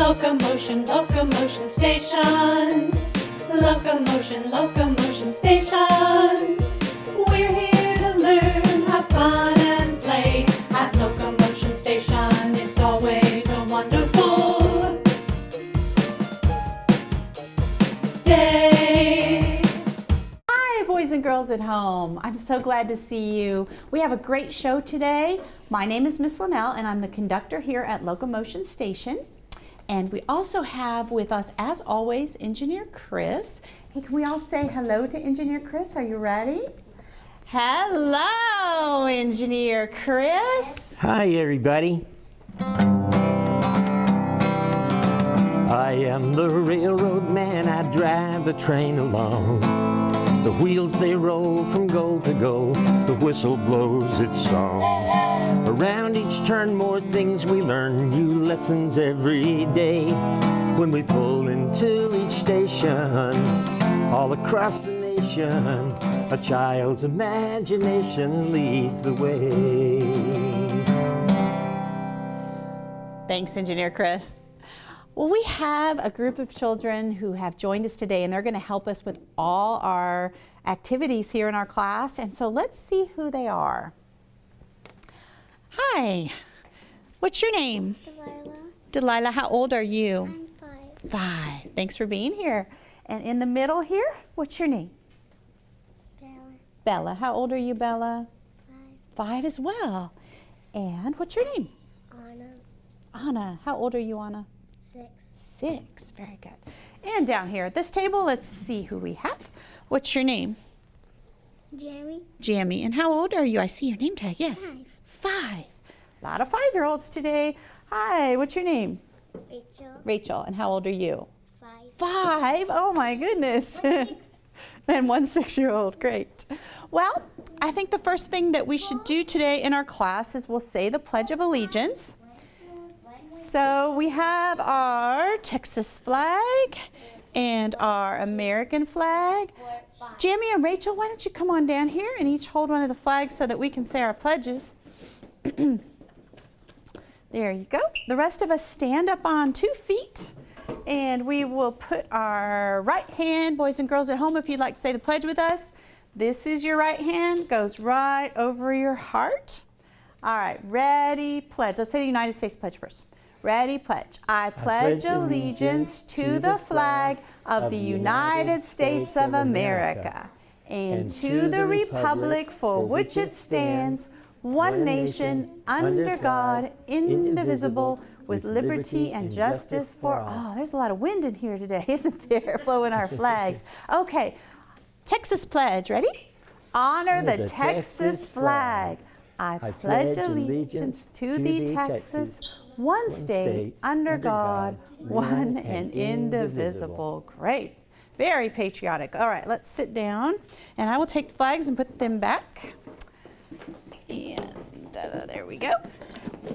Locomotion, locomotion station. Locomotion, locomotion station. We're here to learn, have fun and play. At Locomotion Station, it's always a wonderful day. Hi, boys and girls at home. I'm so glad to see you. We have a great show today. My name is Miss Linnell, and I'm the conductor here at Locomotion Station. And we also have with us, as always, Engineer Chris. Hey, can we all say hello to Engineer Chris? Are you ready? Hello, Engineer Chris. Hi, everybody. I am the railroad man. I drive the train along. The wheels, they roll from goal to goal. The whistle blows its song. Around each turn, more things we learn. New lessons every day. When we pull into each station, all across the nation, a child's imagination leads the way. Thanks, Engineer Chris. Well, we have a group of children who have joined us today, and they're going to help us with all our activities here in our class. And so let's see who they are. Hi, what's your name? Delilah. Delilah, how old are you? I'm 5. 5. Thanks for being here. And in the middle here, what's your name? Bella. Bella. How old are you, Bella? 5. 5 as well. And what's your name? Anna. Anna. How old are you, Anna? 6. 6. Very good. And down here at this table, let's see who we have. What's your name? Jeremy. Jamie. And how old are you? I see your name tag. Yes. 5. 5. A lot of 5-year-olds today. Hi, what's your name? Rachel. Rachel. And how old are you? 5. 5? Oh my goodness. And 1 6-year-old. Great. Well, I think the first thing that we should do today in our class is we'll say the Pledge of Allegiance. So we have our Texas flag and our American flag. Jamie and Rachel, why don't you come on down here and each hold one of the flags so that we can say our pledges. There you go. The rest of us stand up on 2 feet, and we will put our right hand, boys and girls at home, if you'd like to say the pledge with us. This is your right hand, goes right over your heart. All right, ready, pledge. Let's say the United States pledge first. Ready, pledge. I pledge allegiance to the flag of the United States of America and to the republic for which it stands, one nation, under God, indivisible, with liberty and justice for all. Oh, there's a lot of wind in here today, isn't there, flowing our flags. Okay, Texas pledge, ready? Honor the Texas flag. I pledge allegiance to thee, Texas, one state, under God, one and indivisible. Great. Very patriotic. All right, let's sit down, and I will take the flags and put them back. And there we go.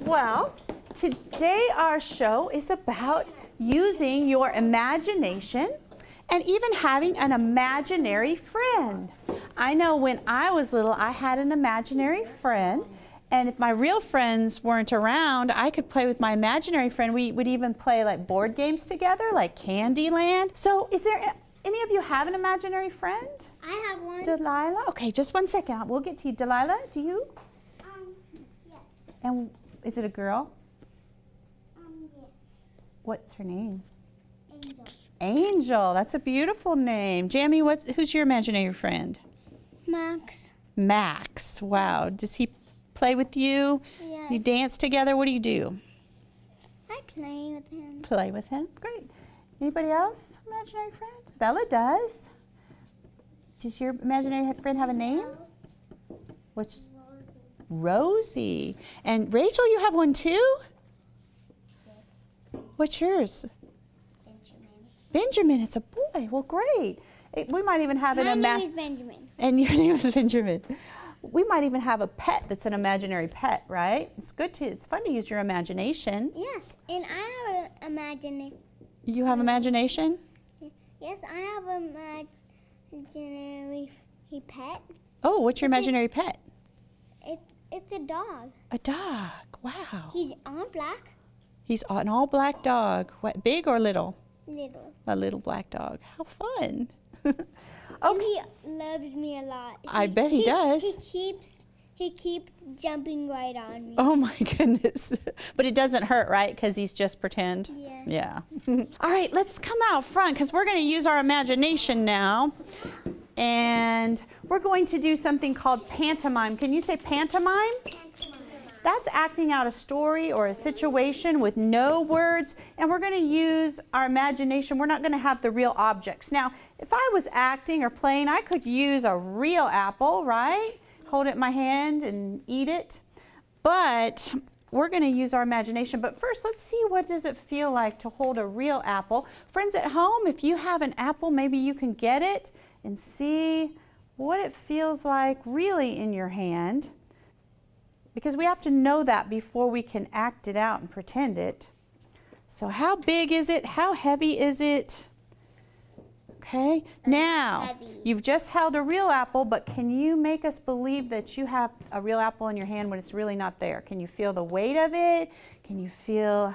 Well, today our show is about using your imagination and even having an imaginary friend. I know when I was little, I had an imaginary friend, and if my real friends weren't around, I could play with my imaginary friend. We would even play like board games together, like Candyland. So is there any of you have an imaginary friend? I have one. Delilah? Okay, just 1 second. We'll get to you. Delilah, do you? Yes. And is it a girl? Yes. What's her name? Angel. Angel. That's a beautiful name. Jamie, who's your imaginary friend? Max. Max. Wow. Does he play with you? Yes. You dance together? What do you do? I play with him. Play with him? Great. Anybody else? Imaginary friend? Bella does. Does your imaginary friend have a name? Which? Rosie. And Rachel, you have one too? What's yours? Benjamin. Benjamin. It's a boy. Well, great. We might even have My name is Benjamin. And your name is Benjamin. We might even have a pet that's an imaginary pet, right? It's fun to use your imagination. Yes, and I have an imaginary. You have imagination? Yes, I have an imaginary pet. Oh, what's your imaginary pet? It's a dog. A dog. Wow. He's all black. He's an all black dog. What, big or little? Little. A little black dog. How fun. And he loves me a lot. I bet he does. He keeps jumping right on me. Oh my goodness. But it doesn't hurt, right? Because he's just pretend? Yeah. Yeah. All right, let's come out front because we're going to use our imagination now. And we're going to do something called pantomime. Can you say pantomime? That's acting out a story or a situation with no words, and we're going to use our imagination. We're not going to have the real objects. Now, if I was acting or playing, I could use a real apple, right? Hold it in my hand and eat it. But we're going to use our imagination. But first, let's see what does it feel like to hold a real apple. Friends at home, if you have an apple, maybe you can get it and see what it feels like really in your hand. Because we have to know that before we can act it out and pretend it. So how big is it? How heavy is it? Okay, now heavy. You've just held a real apple, but can you make us believe that you have a real apple in your hand when it's really not there? Can you feel the weight of it? Can you feel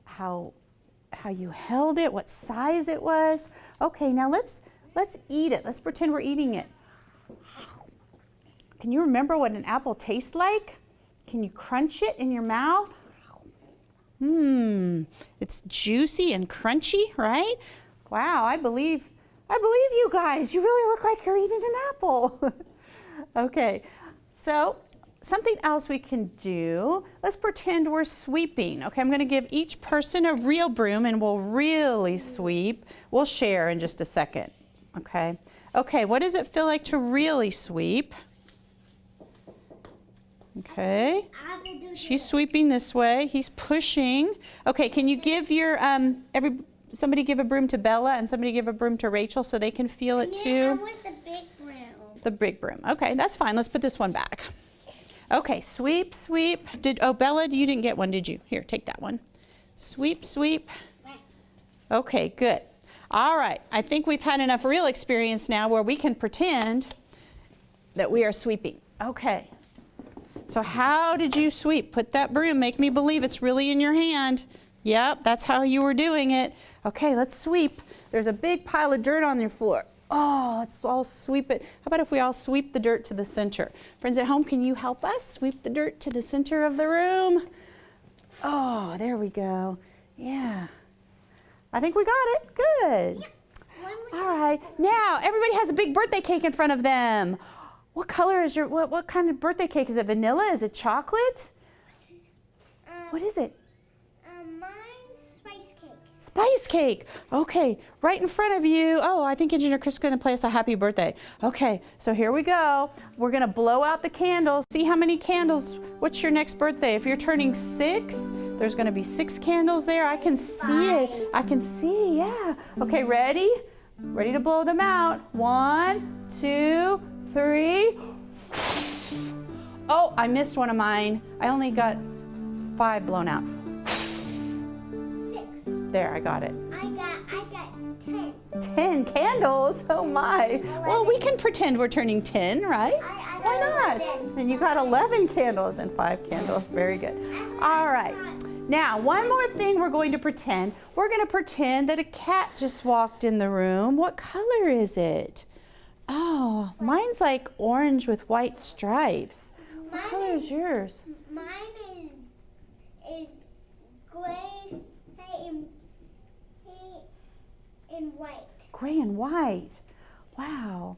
how you held it, what size it was? Okay, now let's eat it. Let's pretend we're eating it. Can you remember what an apple tastes like? Can you crunch it in your mouth? It's juicy and crunchy, right? Wow, I believe you guys. You really look like you're eating an apple. Okay, so something else we can do. Let's pretend we're sweeping. Okay, I'm going to give each person a real broom and we'll really sweep. We'll share in just a second. Okay. Okay, what does it feel like to really sweep? Okay. She's sweeping this way. He's pushing. Okay, can you give your somebody give a broom to Bella and somebody give a broom to Rachel so they can feel it too? Yeah, I want the big broom. The big broom. Okay, that's fine. Let's put this one back. Okay, sweep, sweep. Bella, you didn't get one, did you? Here, take that one. Sweep, sweep. Okay, good. All right, I think we've had enough real experience now where we can pretend that we are sweeping. Okay. So how did you sweep? Put that broom. Make me believe it's really in your hand. Yep, that's how you were doing it. Okay, let's sweep. There's a big pile of dirt on your floor. Oh, let's all sweep it. How about if we all sweep the dirt to the center? Friends at home, can you help us sweep the dirt to the center of the room? Oh, there we go. Yeah. I think we got it. Good. All right. Now, everybody has a big birthday cake in front of them. What color is what kind of birthday cake? Is it vanilla? Is it chocolate? What is it? Mine's spice cake. Spice cake. Okay, right in front of you. Oh, I think Engineer Chris is going to play us a happy birthday. Okay, so here we go. We're going to blow out the candles. See how many candles. What's your next birthday? If you're turning 6, there's going to be 6 candles there. I can see it. I can see, yeah. Okay, ready? Ready to blow them out. 1, 2, 3. Oh, I missed one of mine. I only got 5 blown out. 6. There, I got it. I got 10. 10 candles? Oh my. Well, we can pretend we're turning 10, right? I Why got not? 11. And you got 11 candles and 5 candles. Very good. All right. Now, one more thing we're going to pretend. We're going to pretend that a cat just walked in the room. What color is it? Oh, mine's like orange with white stripes. What color is yours? Mine is gray and white. Gray and white. Wow.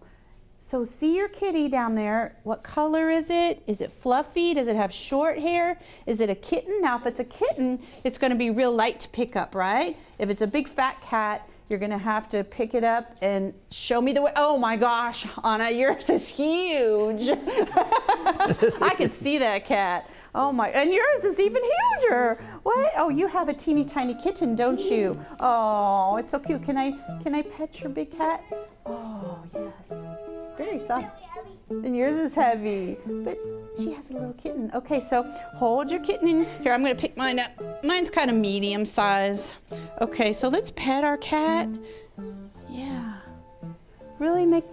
So see your kitty down there. What color is it? Is it fluffy? Does it have short hair? Is it a kitten? Now, if it's a kitten, it's going to be real light to pick up, right? If it's a big fat cat, you're going to have to pick it up and show me the way. Oh my gosh, Anna, yours is huge. I can see that cat. Oh my, and yours is even huger. What? Oh, you have a teeny tiny kitten, don't you? Oh, it's so cute. Can I pet your big cat? Oh, yes. Very soft. And yours is heavy, but she has a little kitten. Okay, so hold your kitten in. Here, I'm going to pick mine up. Mine's kind of medium size. Okay, so let's pet our cat. Yeah. Really make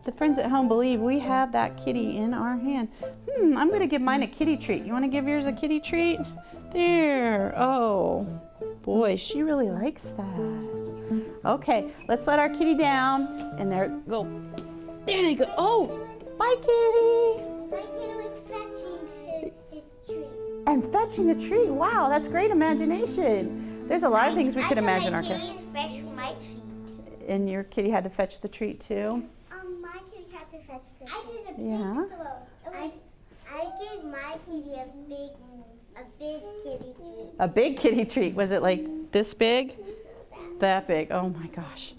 the friends at home believe we have that kitty in our hand. I'm going to give mine a kitty treat. You want to give yours a kitty treat? There. Oh, boy, she really likes that. Okay, let's let our kitty down. And there go. There they go. Oh, bye, kitty. My kid was fetching his treat. And fetching a treat. Wow, that's great imagination. There's a lot of things we could imagine our kitty. My kitty is fetching my treat. And your kitty had to fetch the treat too? My kitty had to fetch the treat. I did a big Yeah. throw. I gave my kitty a big kitty treat. A big kitty treat. Was it like this big? That big. Oh my gosh.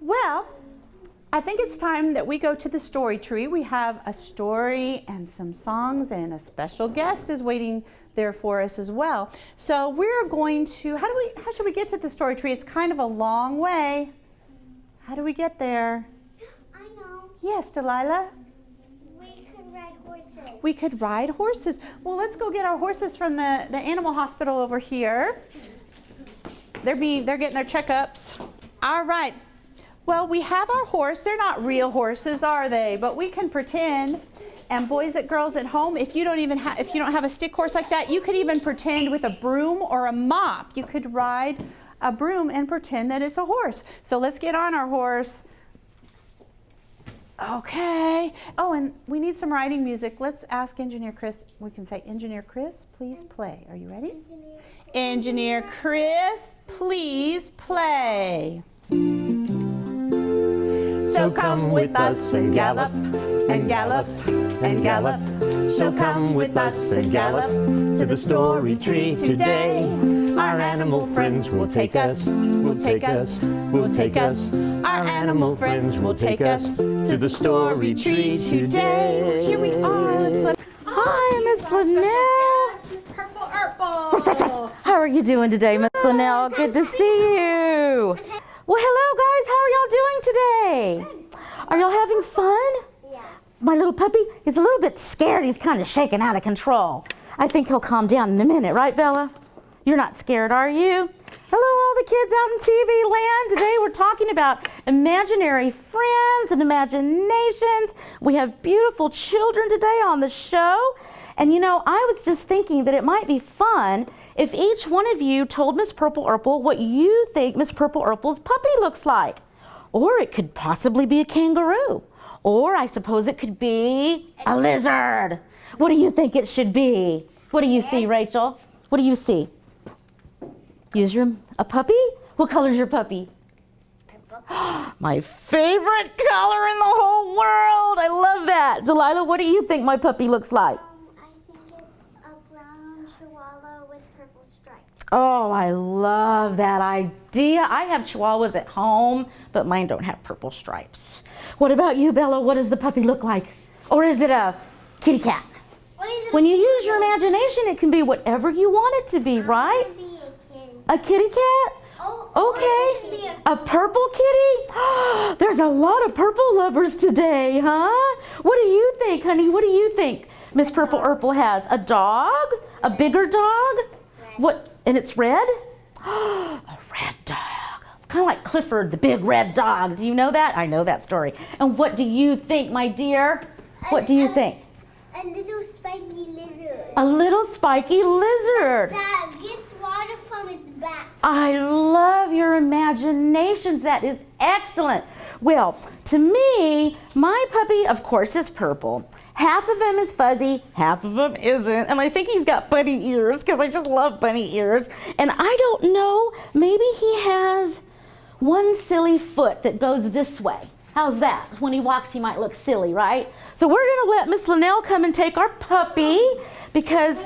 Well, I think it's time that we go to the story tree. We have a story and some songs, and a special guest is waiting there for us as well. So we're going to, how should we get to the story tree? It's kind of a long way. How do we get there? I know. Yes, Delilah? We could ride horses. We could ride horses. Well, let's go get our horses from the animal hospital over here. They're getting their checkups. All right. Well, we have our horse. They're not real horses, are they? But we can pretend. And boys and girls at home, if you don't have a stick horse like that, you could even pretend with a broom or a mop. You could ride a broom and pretend that it's a horse. So let's get on our horse. Okay. Oh, and we need some riding music. Let's ask Engineer Chris. We can say, Engineer Chris, please play. Are you ready? Engineer Chris, please play. So come with us and gallop, and gallop, and gallop. So come with us and gallop to the story tree today. Our animal friends will take us, will take us, will take us. Our animal friends will take us to the story tree today. Here we are. Hi, Miss Linnell. Miss Purple Urple. How are you doing today, Miss Linnell? Good to see you. Well, hello, guys. How are y'all doing today? Are y'all having fun? Yeah. My little puppy is a little bit scared. He's kind of shaking out of control. I think he'll calm down in a minute, right, Bella? You're not scared, are you? Hello, all the kids out in TV land. Today we're talking about imaginary friends and imaginations. We have beautiful children today on the show. And you know, I was just thinking that it might be fun if each one of you told Miss Purple Urple what you think Miss Purple Urple's puppy looks like. Or it could possibly be a kangaroo. Or I suppose it could be a lizard. What do you think it should be? What do you see, Rachel? What do you see? A puppy? What color is your puppy? My favorite color in the whole world. I love that. Delilah, what do you think my puppy looks like? I think it's a brown chihuahua with purple stripes. Oh, I love that idea. I have chihuahuas at home, but mine don't have purple stripes. What about you, Bella? What does the puppy look like? Or is it a kitty cat? When you use your imagination, it can be whatever you want it to be, right? A kitty cat? Okay. A purple kitty? There's a lot of purple lovers today, huh? What do you think, honey? What do you think Miss Purple Urple has? A dog? A bigger dog? What? And it's red? A red dog. Kind of like Clifford, the big red dog. Do you know that? I know that story. And what do you think, my dear? What do you think? A little spiky lizard. A little spiky lizard. That gets water from its back. I love your imaginations. That is excellent. Well, to me, my puppy, of course, is purple. Half of him is fuzzy, half of him isn't. And I think he's got bunny ears because I just love bunny ears. And I don't know, maybe he has one silly foot that goes this way. How's that? When he walks, he might look silly, right? So we're going to let Miss Linnell come and take our puppy because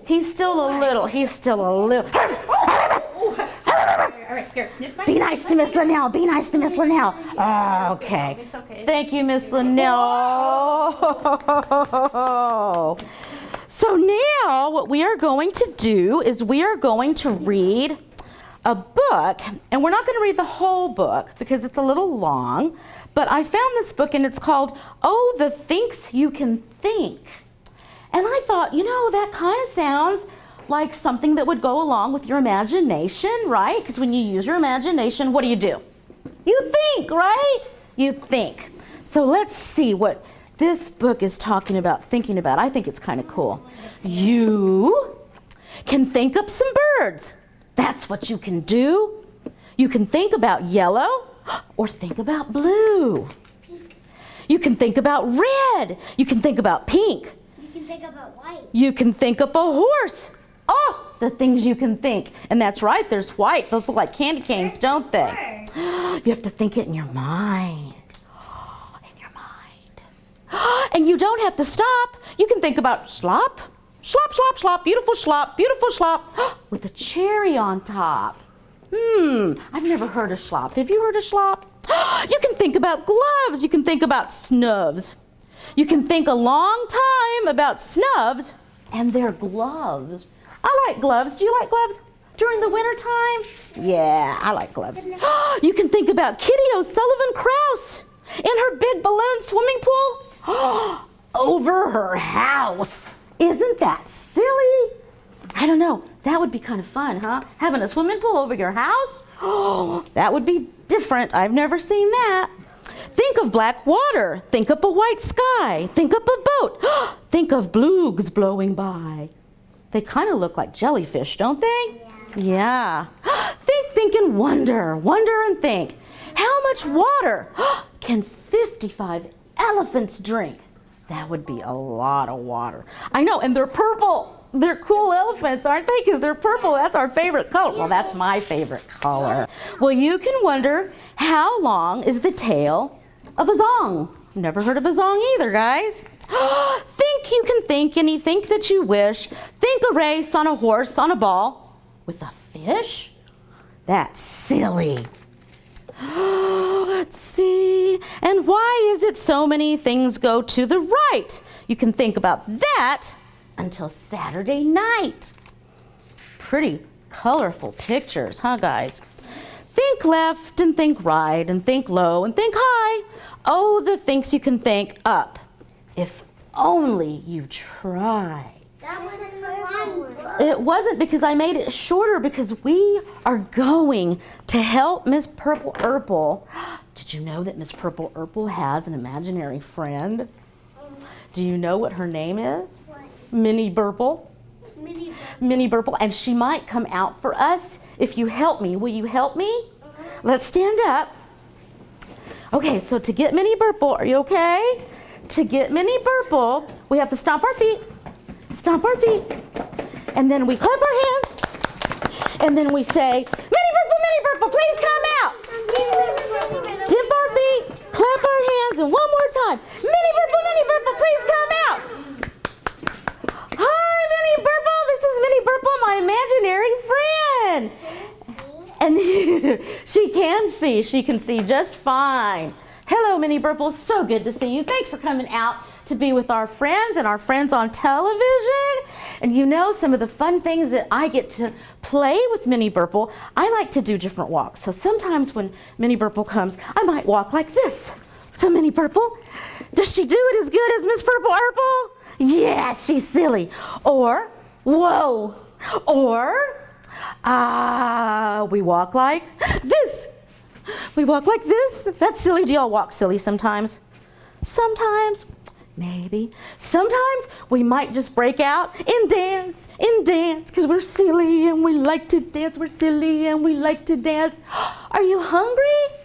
he's still a little. All right, here, snip my. Be nice to Miss Linnell. Be nice to Miss Linnell. Okay. It's okay. Thank you, Miss Linnell. So now what we are going to do is we are going to read a book, and we're not going to read the whole book because it's a little long, but I found this book and it's called Oh, the Thinks You Can Think. And I thought, you know, that kind of sounds like something that would go along with your imagination, right? Because when you use your imagination, what do? You think, right? You think. So let's see what this book is talking about, thinking about. I think it's kind of cool. You can think up some birds. That's what you can do. You can think about yellow or think about blue. You can think about red. You can think about pink. You can think about white. You can think up a horse. Oh, the things you can think. And that's right, there's white. Those look like candy canes, don't they? You have to think it in your mind. In your mind. And you don't have to stop. You can think about slop, slop, slop, slop, beautiful slop, with a cherry on top. I've never heard of slop. Have you heard of slop? You can think about gloves. You can think about snubs. You can think a long time about snubs and their gloves. I like gloves. Do you like gloves during the winter time? Yeah, I like gloves. You can think about Kitty O'Sullivan Krause in her big balloon swimming pool over her house. Isn't that silly? I don't know. That would be kind of fun, huh? Having a swimming pool over your house? Oh, that would be different. I've never seen that. Think of black water. Think up a white sky. Think up a boat. Think of blues blowing by. They kind of look like jellyfish, don't they? Yeah. Think and wonder. Wonder and think. How much water can 55 elephants drink? That would be a lot of water. I know, and they're purple. They're cool elephants, aren't they? Because they're purple. That's our favorite color. Well, that's my favorite color. Well, you can wonder, how long is the tail of a zong? Never heard of a zong either, guys. Think you can think anything that you wish. Think a race on a horse on a ball with a fish? That's silly. Let's see. And why is it so many things go to the right? You can think about that until Saturday night. Pretty colorful pictures, huh, guys? Think left and think right and think low and think high. Oh, the things you can think up. If only you try. That wasn't the wrong one. It wasn't, because I made it shorter because we are going to help Miss Purple Urple. Did you know that Miss Purple Urple has an imaginary friend? Do you know what her name is? What? Minnie Burple. Minnie. Minnie Burple, and she might come out for us if you help me. Will you help me? Let's stand up. Okay, so to get Minnie Burple, are you okay? To get Minnie Burple, we have to stomp our feet. Stomp our feet. And then we clap our hands. And then we say, Minnie Burple, please come out. Dip our feet, clap our hands, and one more time. Minnie Burple, please come out. Hi, Minnie Burple. This is Minnie Burple, my imaginary friend. And she can see. She can see just fine. Hello, Minnie Burple. So good to see you. Thanks for coming out to be with our friends and our friends on television. And you know, some of the fun things that I get to play with Minnie Burple, I like to do different walks. So sometimes when Minnie Burple comes, I might walk like this. So Minnie Burple, does she do it as good as Miss Purple Urple? Yes, she's silly. Or, whoa. Or, we walk like this. We walk like this. That's silly. Do y'all walk silly sometimes? Sometimes. Maybe. Sometimes we might just break out in dance, because we're silly and we like to dance. We're silly and we like to dance. Are you hungry?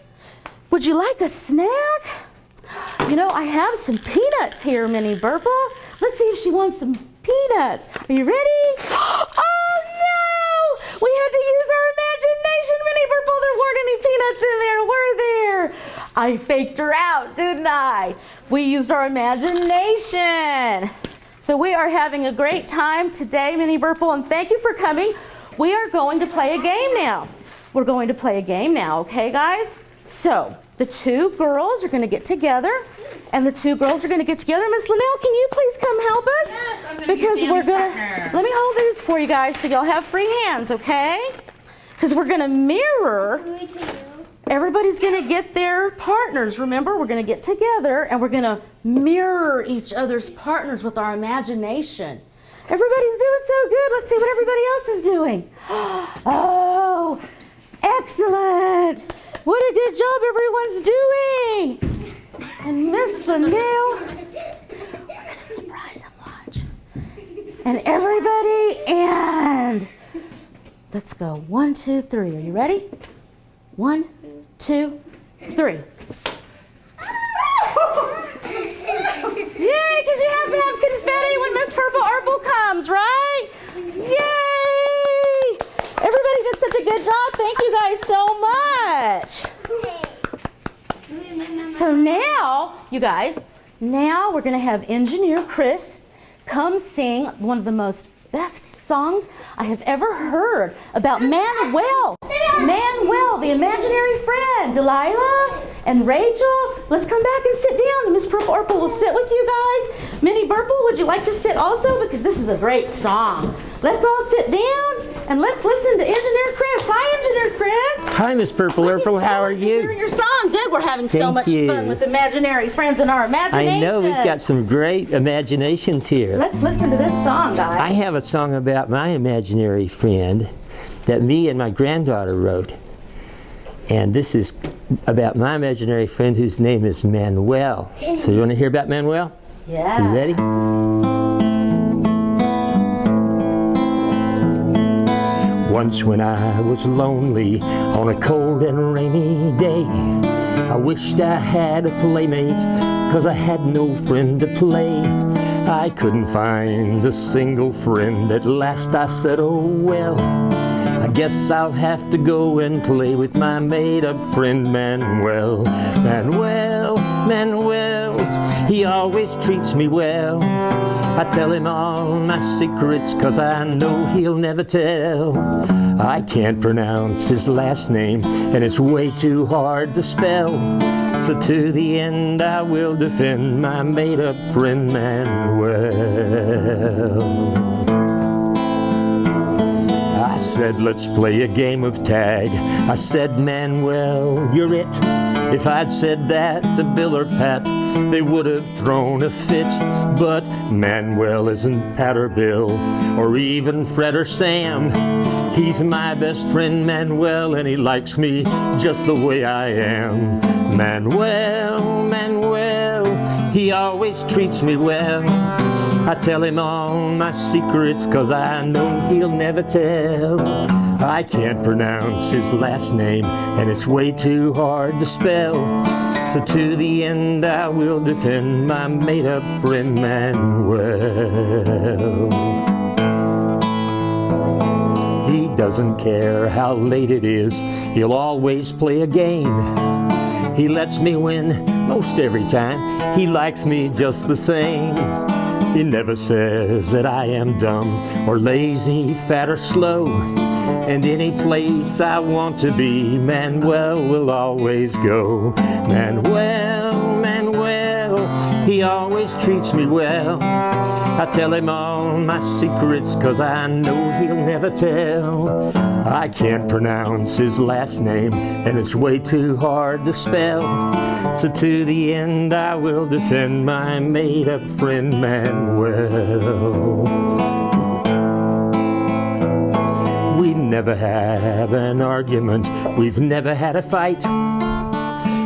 Would you like a snack? You know, I have some peanuts here, Minnie Burple. Let's see if she wants some peanuts. Are you ready? Oh no! We had to use our imagination, Minnie Burple. There weren't any peanuts in there, were there? I faked her out, didn't I? We used our imagination. So we are having a great time today, Minnie Burple, and thank you for coming. We are going to play a game now. We're going to play a game now, okay, guys? So the two girls are going to get together, and the two girls are going to get together. Miss Linnell, can you please come help us? Yes, I'm going to Because be we're going partner. to, let me hold these for you guys so y'all have free hands, okay? Because we're going to mirror. Everybody's going to get their partners. Remember, we're going to get together and we're going to mirror each other's partners with our imagination. Everybody's doing so good. Let's see what everybody else is doing. Oh, excellent. What a good job everyone's doing. and Miss Lindell. We're gonna surprise him, watch. And everybody, and let's go. 1, 2, 3. Are you ready? 1, 2, 3. Yay, because you have to have confetti when Miss Purple Urple comes, right? Yay! Everybody did such a good job. Thank you guys so much. So now, you guys, now we're going to have Engineer Chris come sing one of the most best songs I have ever heard about Manuel. Manuel, the imaginary friend. Delilah and Rachel, let's come back and sit down. And Miss Purple Urple will sit with you guys. Minnie Burple, would you like to sit also? Because this is a great song. Let's all sit down and let's listen to Engineer Chris. Hi, Engineer Chris. Hi, Miss Purple Urple. How are you? Hearing your song. Good. We're having so Thank much you. fun with imaginary friends in our imagination. I know we've got some great imaginations here. Let's listen to this song, guys. I have a song about my imaginary friend that me and my granddaughter wrote. And this is about my imaginary friend whose name is Manuel. So you want to hear about Manuel? Yeah. You ready? Once when I was lonely on a cold and rainy day, I wished I had a playmate, 'cause I had no friend to play. I couldn't find a single friend. At last I said, oh well, I guess I'll have to go and play with my made-up friend Manuel. Manuel, Manuel, he always treats me well. I tell him all my secrets, 'cause I know he'll never tell. I can't pronounce his last name, and it's way too hard to spell. So to the end I will defend my made-up friend Manuel. I said, let's play a game of tag. I said, Manuel, you're it. If I'd said that to Bill or Pat, they would have thrown a fit. But Manuel isn't Pat or Bill, or even Fred or Sam. He's my best friend, Manuel, and he likes me just the way I am. Manuel, Manuel, he always treats me well. I tell him all my secrets, 'cause I know he'll never tell. I can't pronounce his last name, and it's way too hard to spell. So to the end I will defend my made-up friend Manuel. He doesn't care how late it is, he'll always play a game. He lets me win most every time, he likes me just the same. He never says that I am dumb or lazy, fat or slow. And any place I want to be, Manuel will always go. Manuel, Manuel, he always treats me well. I tell him all my secrets, 'cause I know he'll never tell. I can't pronounce his last name, and it's way too hard to spell. So to the end I will defend my made-up friend Manuel. We never have an argument, we've never had a fight.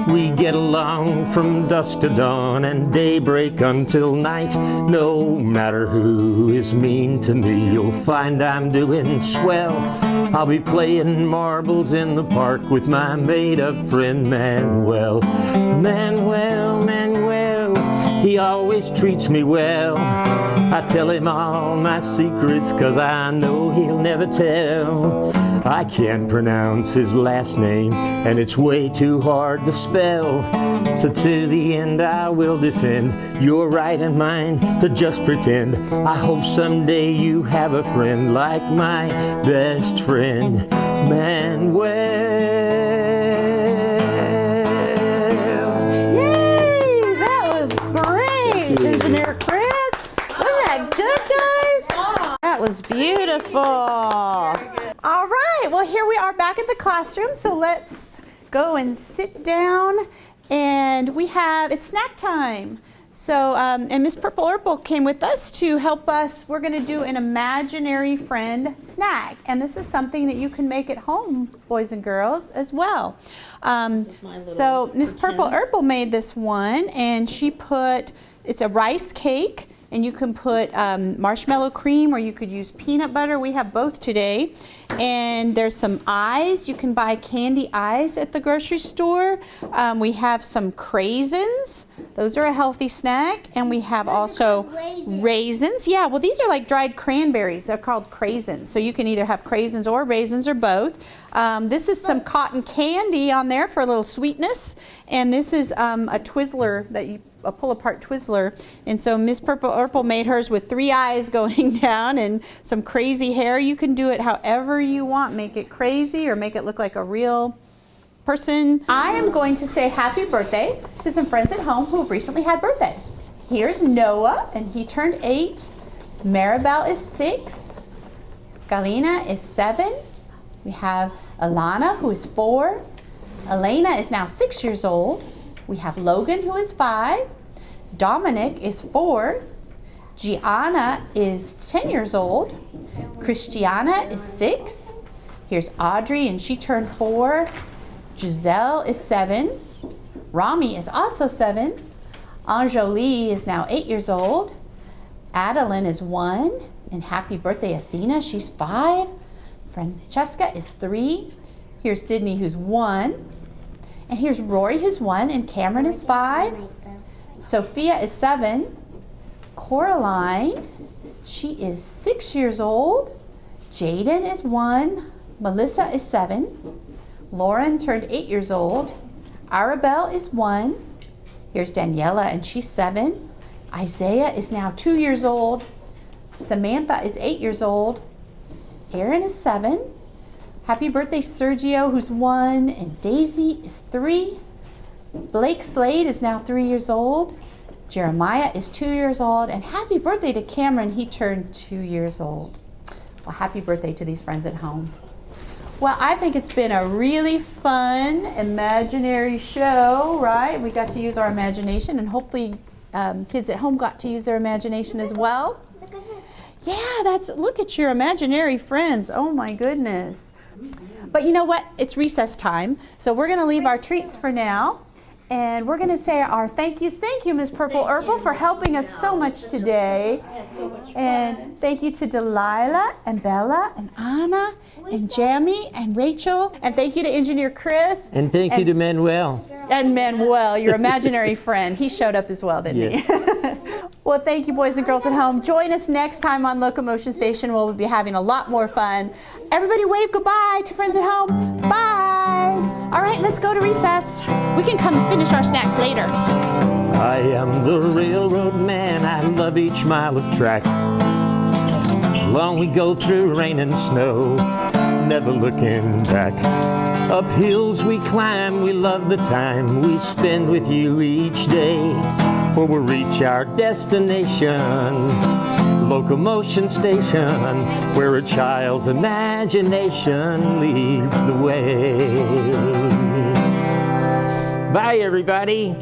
We get along from dusk to dawn and daybreak until night. No matter who is mean to me, you'll find I'm doing swell. I'll be playing marbles in the park with my made-up friend Manuel. Manuel, Manuel, he always treats me well. I tell him all my secrets, 'cause I know he'll never tell. I can't pronounce his last name, and it's way too hard to spell. So to the end I will defend your right and mine to just pretend. I hope someday you have a friend like my best friend Manuel. Yay! That was great, Engineer Chris. Wasn't that good, guys? That was beautiful. All right, well, here we are back at the classroom, so let's go and sit down. And it's snack time. So, and Miss Purple Urple came with us to help us. We're going to do an imaginary friend snack. And this is something that you can make at home, boys and girls, as well. So Miss Purple Urple made this one, and she put, it's a rice cake, and you can put marshmallow cream, or you could use peanut butter. We have both today. And there's some eyes. You can buy candy eyes at the grocery store. We have some craisins. Those are a healthy snack. And we have also raisins. Yeah, well, these are like dried cranberries. They're called craisins. So you can either have craisins or raisins or both. This is some cotton candy on there for a little sweetness. And this is a Twizzler that you a pull-apart Twizzler. And so Miss Purple Urple made hers with 3 eyes going down and some crazy hair. You can do it however you want. Make it crazy or make it look like a real person. I am going to say happy birthday to some friends at home who have recently had birthdays. Here's Noah, and he turned 8. Maribel is 6. Galina is 7. We have Alana, who is 4. Elena is now 6 years old. We have Logan, who is 5. Dominic is 4. Gianna is 10 years old. Christiana is 6. Here's Audrey, and she turned 4. Giselle is 7. Rami is also 7. Anjali is now 8 years old. Adeline is 1. And happy birthday, Athena. She's 5. Francesca is 3. Here's Sydney, who's 1. And here's Rory, who's 1, and Cameron is 5. Sophia is 7. Coraline, she is 6 years old. Jaden is 1. Melissa is 7. Lauren turned 8 years old. Arabelle is 1. Here's Daniela, and she's 7. Isaiah is now 2 years old. Samantha is 8 years old. Aaron is 7. Happy birthday, Sergio, who's 1, and Daisy is 3. Blake Slade is now 3 years old. Jeremiah is 2 years old, and happy birthday to Cameron. He turned 2 years old. Well, happy birthday to these friends at home. Well, I think it's been a really fun, imaginary show, right? We got to use our imagination, and hopefully kids at home got to use their imagination as well. Yeah, look at your imaginary friends. Oh my goodness. But you know what? It's recess time, so we're going to leave our treats for now, and we're going to say our thank yous. Thank you, Miss Purple Urple, for helping us so much today. And thank you to Delilah and Bella and Anna and Jamie and Rachel. And thank you to Engineer Chris. And thank you to Manuel. And Manuel, your imaginary friend. He showed up as well, didn't he? Well, thank you, boys and girls at home. Join us next time on Locomotion Station. We'll be having a lot more fun. Everybody wave goodbye to friends at home. Bye. All right, let's go to recess. We can come finish our snacks later. I am the railroad man. I love each mile of track. Long we go through rain and snow, never looking back. Up hills we climb, we love the time we spend with you each day. For we'll reach our destination, Locomotion Station, where a child's imagination leads the way. Bye, everybody.